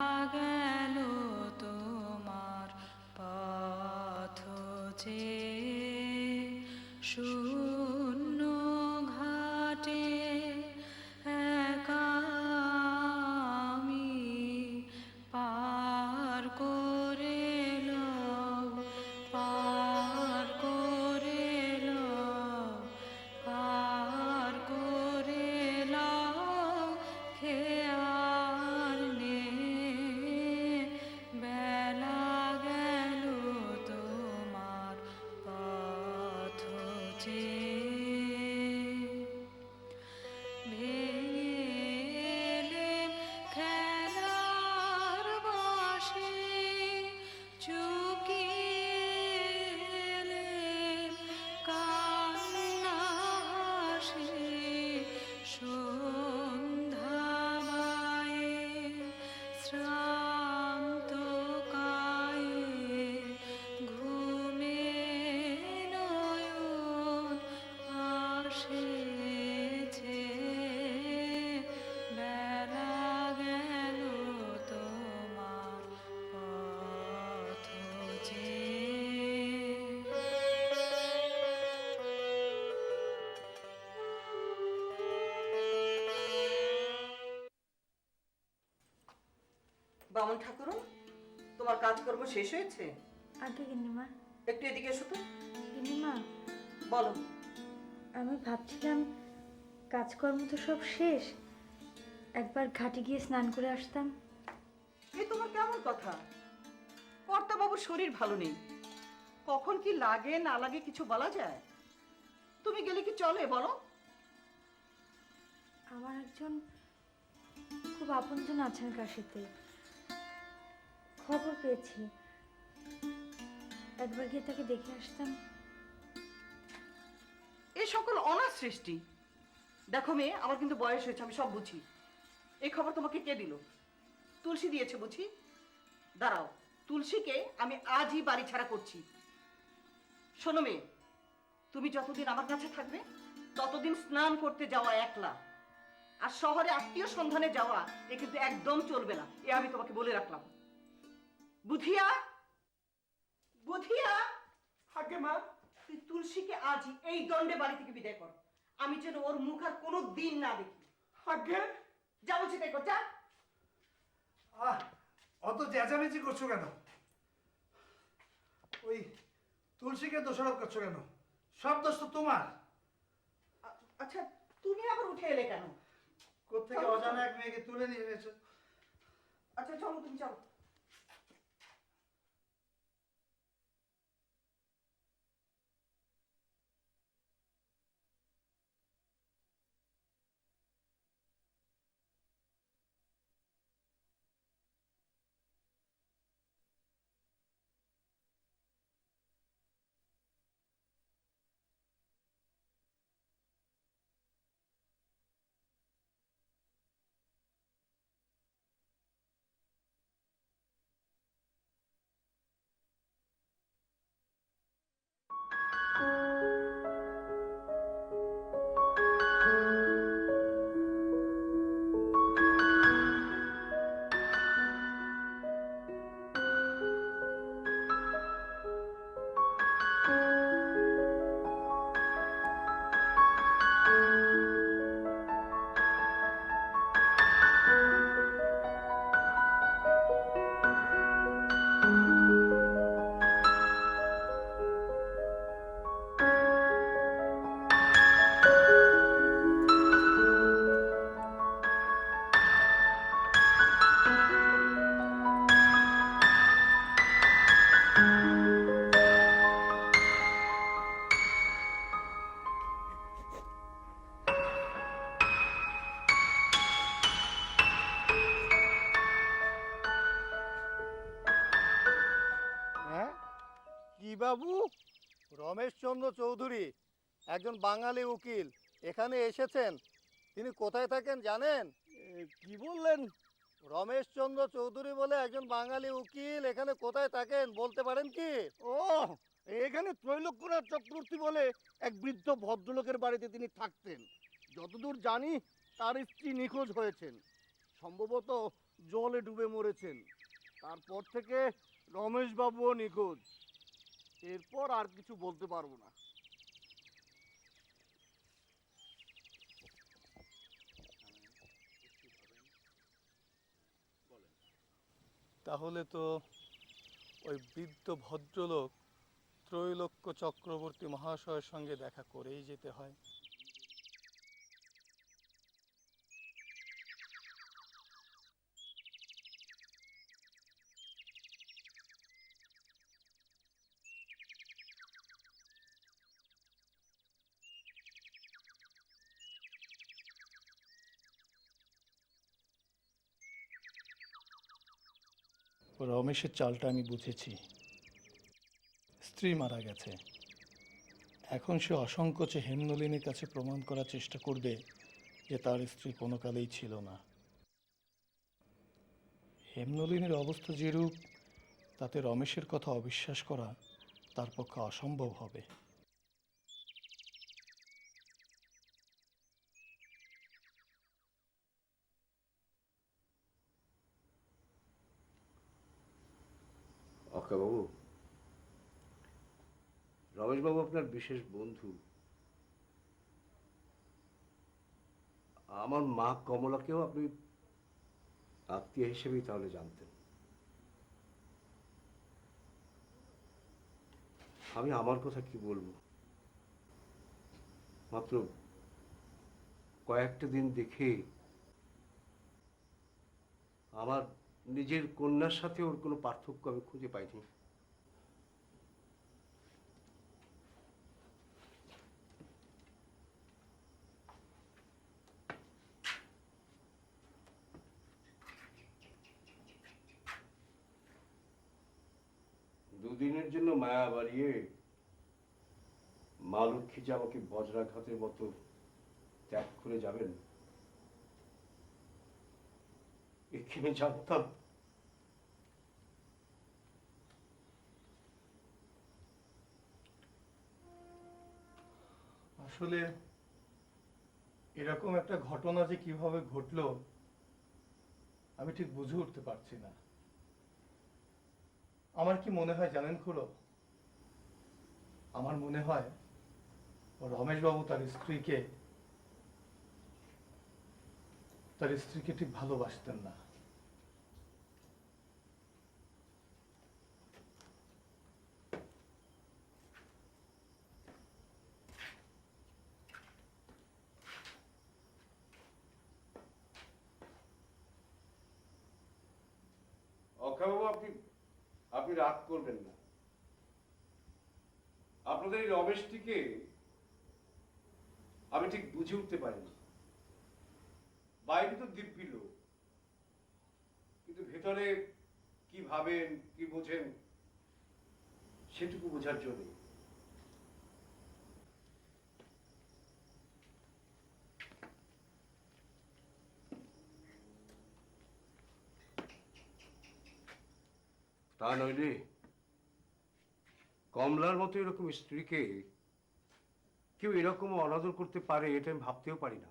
গেল তোমার পথ চেয়ে শূন্য ঘাটে একা আমি পার করে লও, পার করে লও, পার করে লও খেয়াল নেই বেলা গেল তোমার পথ চেয়ে ভেঙে খেলার বাঁশি চুকিয়ে কান্না হাসি সন্ধ্যা বায়ে শ্রান্ত কায়ে ঘুমে নয়ন আসেছে বেলা গেল তোমার পথ চেয়ে বামন ঠাকুরন, তোমার কাজকর্ম শেষ হয়েছে? আগে গিন্নিমা। একটু এদিকে এসো তো। গিন্নিমা, বলো। আমি ভাবছিলাম কাজকর্ম তো সব শেষ, একবার ঘাটে গিয়ে স্নান করে আসতাম। এ তোমার কেমন কথা? কর্তা বাবুর শরীর ভালো নেই, কখন কি লাগে না লাগে কিছু বলা যায়? তুমি গেলে কি চলে বলো? আমার একজন খুব আপনজন আছেন কাশিতে, খবর পেয়েছি, একবার গিয়ে তাকে দেখে আসতাম। এ সকল অনার সৃষ্টি। দেখো মেয়ে, আমার কিন্তু বয়স হয়েছে, আমি সব বুঝি। এই খবর তোমাকে কে দিল? তুলসী দিয়েছে বুঝি? দাঁড়াও, তুলসীকে আমি আজই বাড়ি ছাড়া করছি। শোনো মেয়ে, তুমি যতদিন আমার কাছে থাকবে ততদিন স্নান করতে যাওয়া একলা, আর শহরে আত্মীয় সন্ধানে যাওয়া এ কিন্তু একদম চলবে না, এ আমি তোমাকে বলে রাখলাম। বুধিয়া, বুধিয়া। আগে মা, তুই তুলসীকে আজই এই দণ্ডে বাড়ি থেকে বিদায় কর, আমি যেন ওর মুখ আর কোনো দিন না দেখি। আগে যা বলছি তাই কর, যা। অত চেঁচামেচি করছো কেন? ওই তুলসীকে দোষারোপ করছো কেন? সব দোষ তো তোমার। আচ্ছা, তুমি আবার উঠে এলে কেন? কোত্থেকে অজানা এক মেয়েকে তুলে নিয়ে এসেছো। আচ্ছা চলো, তুমি চলো। হ্যাঁ, কি বাবু? রমেশচন্দ্র চৌধুরী, একজন বাঙালি উকিল, এখানে এসেছেন। তিনি কোথায় থাকেন জানেন? কি বললেন? রমেশচন্দ্র চৌধুরী বলে একজন বাঙালি উকিল এখানে কোথায় থাকেন বলতে পারেন কি? ও, এখানে ত্রৈলোক্যনাথ চক্রবর্তী বলে এক বৃদ্ধ ভদ্রলোকের বাড়িতে তিনি থাকতেন। যতদূর জানি তার স্ত্রী নিখোঁজ হয়েছেন। সম্ভবত জলে ডুবে মরেছেন। তারপর থেকে রমেশ বাবুও নিখোঁজ। এরপর আর কিছু বলতে পারবো না। তাহলে তো ওই বৃদ্ধ ভদ্রলোক ত্রৈলোক্য চক্রবর্তী মহাশয়ের সঙ্গে দেখা করেই যেতে হয়। রমেশের চালটা আমি বুঝেছি। স্ত্রী মারা গেছে, এখন সে অসংকোচে হেমনলিনীর কাছে প্রমাণ করার চেষ্টা করবে যে তার স্ত্রী কোনো কালেই ছিল না। হেমনলিনীর অবস্থা যেরূপ, তাতে রমেশের কথা অবিশ্বাস করা তার পক্ষে অসম্ভব হবে। অক্ষয়বাবু, রমেশবাবু আপনার বিশেষ বন্ধু। আমার মা কমলাকেও আপনি আত্মীয় হিসেবেই তাহলে জানতেন। আমি আমার কথা কি বলবো, মাত্র কয়েকটা দিন দেখে আমার নিজের কন্যার সাথে ওর কোনো পার্থক্য আমি খুঁজে পাইনি। দুদিনের জন্য মায়া বাড়িয়ে মা লক্ষ্মী যে আমাকে বজ্রাঘাতের মতো ত্যাগ করে যাবেন, এখানে জানতাম। আসলে এরকম একটা ঘটনা যে কিভাবে ঘটলো আমি ঠিক বুঝে উঠতে পারছি না। আমার কি মনে হয় জানেন খুড়ো, আমার মনে হয় রমেশবাবু তার স্ত্রীকে ঠিক ভালোবাসতেন না। অক্ষয়বাবু, আপনি আপনি রাগ করবেন না। আপনাদের এই রমেশটিকে আমি ঠিক বুঝে উঠতে পারিনি। বাইরে তো দিব্যি লোক, কিন্তু ভেতরে কি ভাবেন, কি বোঝেন, সেটুকু বোঝার জন্য। তা নইলে কমলার মতো এরকম স্ত্রীকে কেউ এরকম অনাদর করতে পারে, এটা আমি ভাবতেও পারি না।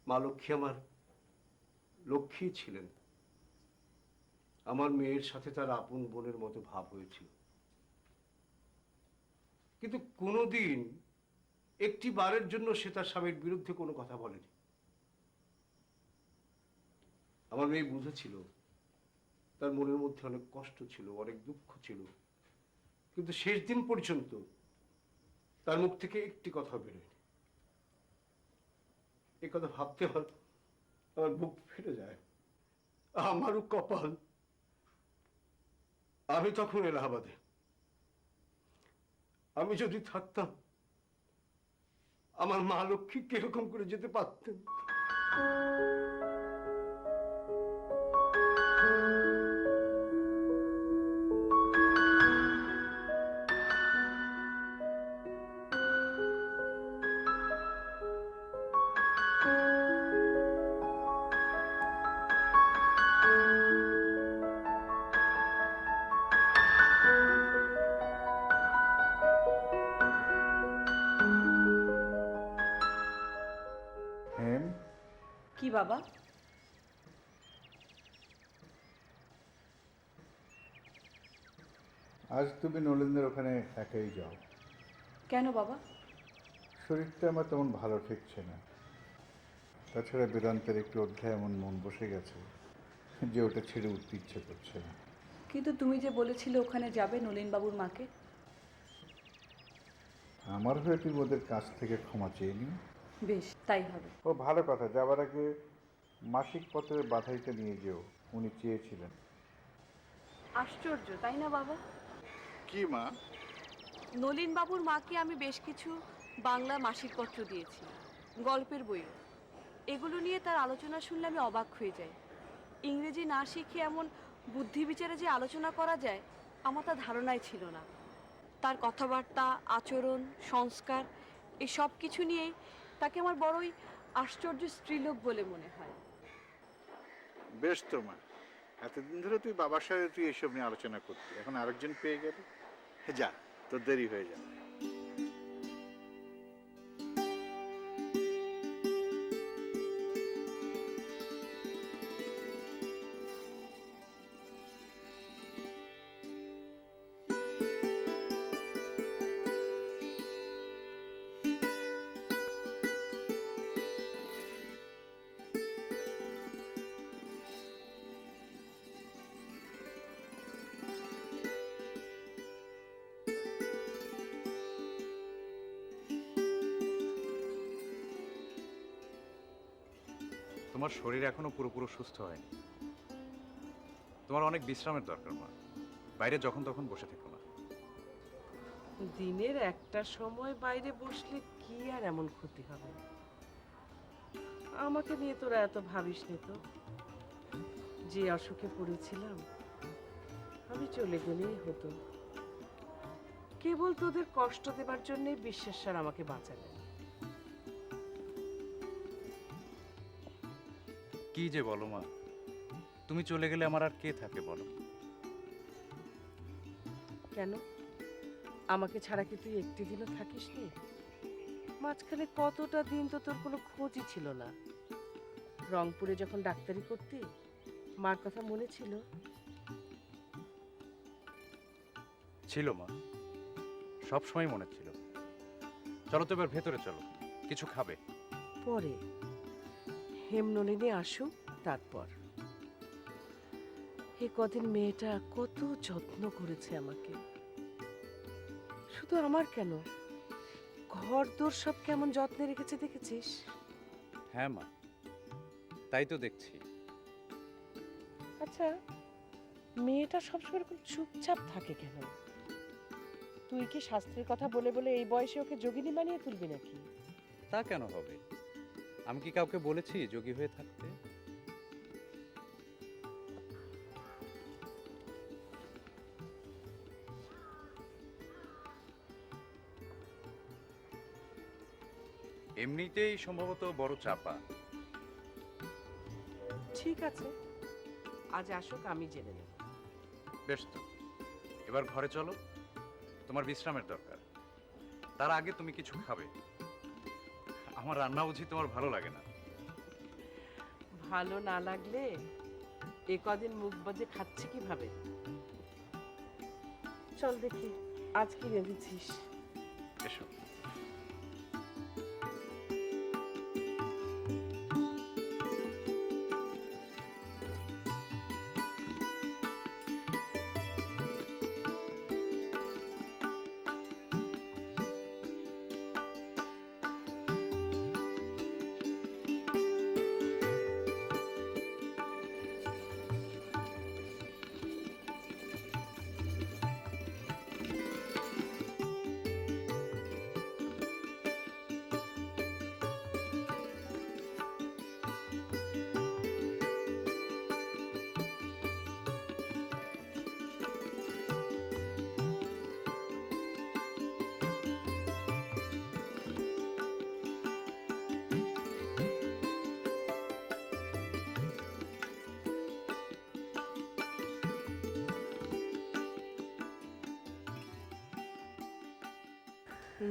মা লক্ষ্মী আমার লক্ষ্মী ছিলেন। আমার মেয়ের সাথে তার আপন বোনের মতো ভাব হয়েছিল, কিন্তু কোনোদিন একটি বারের জন্য সে তার স্বামীর বিরুদ্ধে কোনো কথা বলেনি। আমার মেয়ে বুঝেছিল তার মনের মধ্যে অনেক কষ্ট ছিল, অনেক দুঃখ ছিল, কিন্তু শেষ দিন পর্যন্ত তার মুখ থেকে একটি কথা বেরোয়নি। এ কথা ভাবতে আমার বুক ফেটে যায়। আমারও কপাল, আমি তখন এলাহাবাদে। আমি যদি থাকতাম, আমার মা লক্ষ্মী কিরকম করে যেতে পারতেন। হেম, কি বাবা? আজ তুমি নলিনদের ওখানে একাই যাও। কেন বাবা? শরীরটা আমার তেমন ভালো ঠেকছে না। তাছাড়া বেদান্তের একটু অধ্যায় এমন মন বসে গেছে যে ওটা ছেড়ে উঠতে ইচ্ছে করছে না। কিন্তু তুমি যে বলেছিলে ওখানে যাবে নলিনবাবুর মাকে। আমার হয়ে তুমি ওদের কাছ থেকে ক্ষমা চেয়ে নিও। বেশ, তাই হবে। ও ভালো কথা, যাবার আগে মাসিক পত্রের বাধাইটা নিয়ে যেও, উনি চেয়েছিলেন। আশ্চর্য, তাই না বাবা? কি মা? নলিনবাবুর মাকে আমি বেশ কিছু বাংলা মাসিক পত্র দিয়েছি, গল্পের বইও। এগুলো নিয়ে তার আলোচনা শুনলে আমি অবাক হয়ে যাই। ইংরেজি না শিখে এমন বুদ্ধি বিচারে যে আলোচনা করা যায় আমার তা ধারণাই ছিল না। তার কথাবার্তা, আচরণ, সংস্কার এই সব কিছু নিয়েই তাকে আমার বড়ই আশ্চর্য স্ত্রীলোক বলে মনে হয়। বেশ তো মা, এতদিন ধরে তুই বাবার সাথে তুই এসব নিয়ে আলোচনা করতি, এখন আরেকজন পেয়ে গেলি। যা, তোর দেরি হয়ে যাবে। তোমার শরীর এখনো পুরোপুরি সুস্থ হয়নি। তোমার অনেক বিশ্রামের দরকার মা। বাইরে যখন তখন বসে থেকো না। দিনের একটা সময় বাইরে বসলে কি আর এমন ক্ষতি হবে? আমাকে নিয়ে তোরা এত ভাবিস নি তো। যে অসুখে পড়েছিলাম আমি চলে গেলেই হতো। কেবল তোদের কষ্ট দেবার জন্যে বিশ্বাস স্যার আমাকে বাঁচালেন। কি যে বলো মা, তুমি চলে গেলে আমার আর কে থাকে বলো? কেন, আমাকে ছাড়া কি তুই একটি দিনও থাকিস নি? মাঝখানে কতটা দিন তো তোর কোনো খোঁজই ছিল না। রংপুরে যখন ডাক্তারি করতি মার কথা মনে ছিল? ছিল মা, সব সময় মনে ছিল। চলো তো এবার ভেতরে চলো, কিছু খাবে? পরে হেমনলিনী আসুক তারপর। এ কদিন মেয়েটা কত যত্ন করেছে আমাকে। শুধু আমার কেন, ঘর দোর সব কেমন যত্নে রেখেছে দেখেছিস? হ্যাঁ মা, তাই তো দেখছি। আচ্ছা, মেয়েটা সবসময় এরকম চুপচাপ থাকে কেন? তুই কি শাস্ত্রের কথা বলে বলে এই বয়সে ওকে যোগিনী বানিয়ে তুলবি নাকি? তা কেন হবে? আমি কি কাউকে বলেছি যোগী হয়ে থাকতে? এমনিতেই সম্ভবত বড় চাপা। ঠিক আছে, আজ আসুক, আমি জেনে নেব। বেশ তো, এবার ঘরে চলো, তোমার বিশ্রামের দরকার। তার আগে তুমি কিছু খাবে। আমার রান্না বুঝি তোমার ভালো লাগে না? ভালো না লাগলে এ কদিন মুখ বাজে খাচ্ছে কিভাবে? চল দেখি আজ কি রেঁধেছিস। এসো।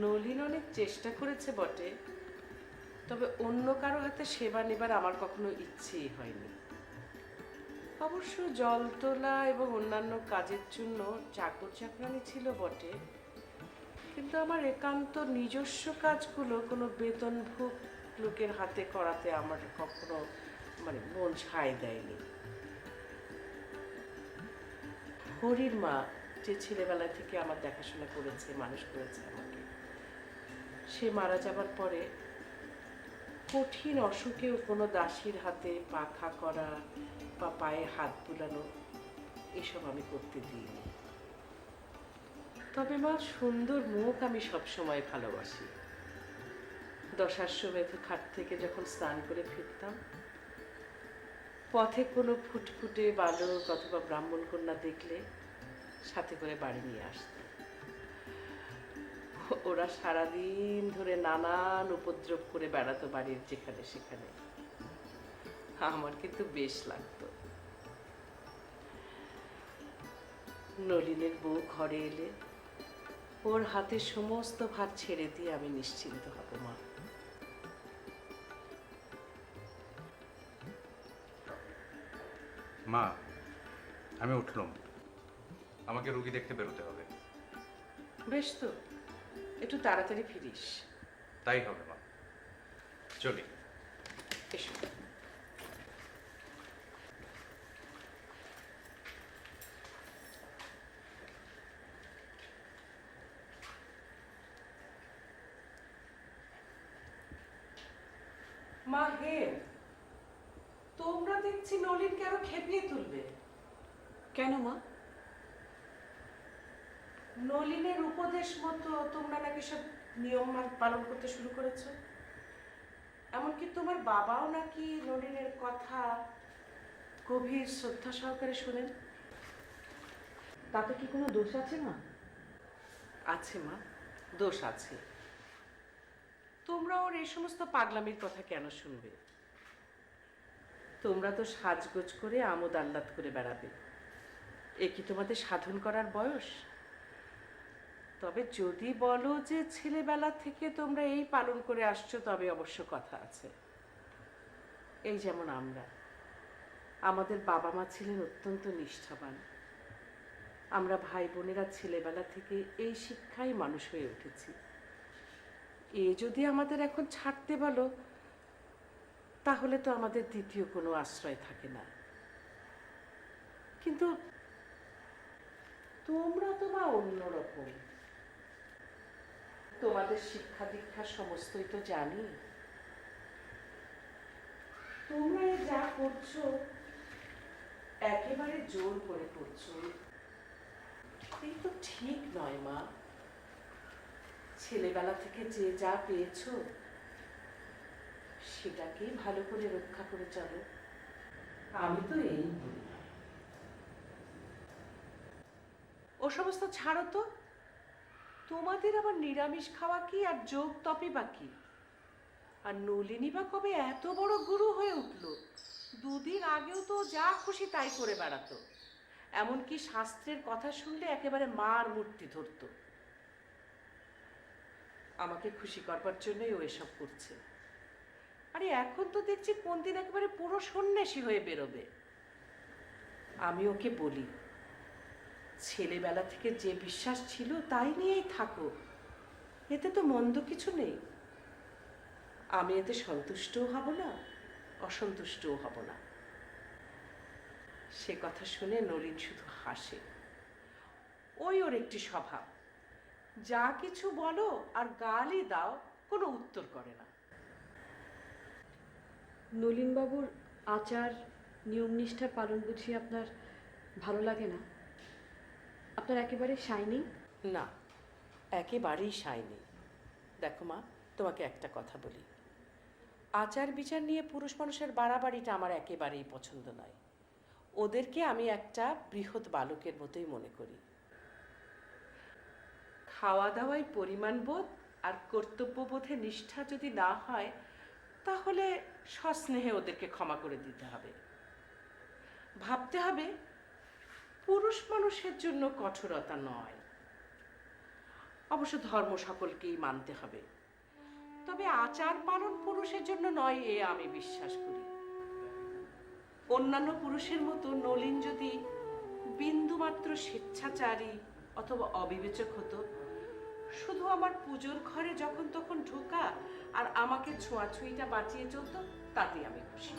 নলিন অনেক চেষ্টা করেছে বটে, তবে অন্য কারো হাতে সেবা নেবার আমার কখনো ইচ্ছেই হয়নি। অবশ্য জল তোলা এবং অন্যান্য কাজের জন্য চাকর চাকরানি ছিল বটে, কিন্তু আমার একান্ত নিজস্ব কাজগুলো কোনো বেতনভোগ লোকের হাতে করাতে আমার কখনো মন ছায় দেয়নি। হরির মা যে ছেলেবেলা থেকে আমার দেখাশোনা করেছে, মানুষ করেছে আমাকে, সে মারা যাবার পরে কঠিন অসুখেও কোনো দাসীর হাতে পাখা করা বা পায়ে হাত বুলানো এসব আমি করতে দিইনি। তবে মা, সুন্দর মুখ আমি সবসময় ভালোবাসি। দশাশ্বমেধ ঘাট থেকে যখন স্নান করে ফিরতাম, পথে কোনো ফুটফুটে বালক অথবা ব্রাহ্মণ কন্যা দেখলে সাথে করে বাড়ি নিয়ে আসতাম। ওরা সারাদিন ধরে নানান উপদ্রব করে বেড়াতো বাড়ির যেখানে সেখানে। আমার কিন্তু বেশ লাগতো। নলিনের বউ ঘরে এলে ওর হাতে সমস্ত ভার ছেড়ে দিয়ে আমি নিশ্চিন্ত হব মা। মা, আমি উঠলাম, আমাকে রুগী দেখতে বেরোতে হবে। বেশ তো, একটু তাড়াতাড়ি ফিরিস। তাই হবে মা, চলি। এসো। মা হে, তোমরা দেখছি নলিনকে আরো খেপিয়ে তুলবে। কেন মা? নলিনের উপদেশ মতো তোমরা নাকি সব নিয়ম পালন করতে শুরু করেছো। এমনকি তোমার বাবাও নাকি নলিনের কথা গভীর শ্রদ্ধা সহকারে শোনেন। তাতে কি কোনো দোষ আছে মা? আছে মা, দোষ আছে। তোমরা ওর এই সমস্ত পাগলামির কথা কেন শুনবে? তোমরা তো সাজগোজ করে আমোদ আহ্লাদ করে বেড়াবে, এ কি তোমাদের সাধন করার বয়স? তবে যদি বলো যে ছেলেবেলা থেকে তোমরা এই পালন করে আসছো, তবে অবশ্য কথা আছে। এই যেমন আমাদের বাবা মা ছিলেন অত্যন্ত নিষ্ঠাবান। আমরা ভাই বোনেরা ছেলেবেলা থেকে এই শিক্ষায় মানুষ হয়ে উঠেছি। এ যদি আমাদের এখন ছাড়তে বলো, তাহলে তো আমাদের দ্বিতীয় কোনো আশ্রয় থাকে না। কিন্তু তোমরা তো মা অন্যরকম। তোমাদের শিক্ষা দীক্ষা সমস্তই তো জানি। তোমরা যা করছো একেবারে জোর করে করছো, এই তো ঠিক নয় মা। ছেলেবেলা থেকে যে যা পেয়েছো সেটাকেই ভালো করে রক্ষা করে চলো। আমি তো এই বলি। ও সমস্ত ছাড়ো তো। তোমাদের আবার নিরামিষ খাওয়া কি আর যোগ তপে বা কি? আর নলিনী বা কবে এত বড় গুরু হয়ে উঠলো? দুদিন আগেও তো যা খুশি তাই করে বেড়াতো। এমনকি শাস্ত্রের কথা শুনলে একেবারে মার মূর্তি ধরতো। আমাকে খুশি করবার জন্যই ও এসব করছে। আরে এখন তো দেখছি কোন দিন একেবারে পুরো সন্ন্যাসী হয়ে বেরোবে। আমি ওকে বলি, ছেলেবেলা থেকে যে বিশ্বাস ছিল তাই নিয়েই থাকো, এতে তো মন্দ কিছু নেই। আমি এতে সন্তুষ্টও হব না, অসন্তুষ্টও হব না। সে কথা শুনে নলিন শুধু হাসে। ওই ওর একটি স্বভাব, যা কিছু বলো আর গালি দাও, কোনো উত্তর করে না। নলিনবাবুর আচার নিয়ম নিষ্ঠার পালন বুঝি আপনার ভালো লাগে না? আপনার একেবারে শাইনি? না, একেবারেই শাইনি। দেখো মা, তোমাকে একটা কথা বলি, আচার বিচার নিয়ে পুরুষ মানুষের বাড়াবাড়িটা আমার একেবারেই পছন্দ নয়। ওদেরকে আমি একটা বৃহৎ বালকের মতোই মনে করি। খাওয়া দাওয়ায় পরিমাণবোধ আর কর্তব্যবোধে নিষ্ঠা যদি না হয়, তাহলে সস্নেহে ওদেরকে ক্ষমা করে দিতে হবে। ভাবতে হবে পুরুষ মানুষের জন্য কঠোরতা নয়। অবশ্য ধর্ম সকলকেই মানতে হবে, তবে আচার পালন পুরুষের জন্য নয়, এ আমি বিশ্বাস করি। অন্যান্য পুরুষের মতো নলিন যদি বিন্দুমাত্র স্বেচ্ছাচারী অথবা অবিবেচক হতো, শুধু আমার পুজোর ঘরে যখন তখন ঢোকা আর আমাকে ছোঁয়াছুঁইটা বাঁচিয়ে চলতো, তাতেই আমি খুশি।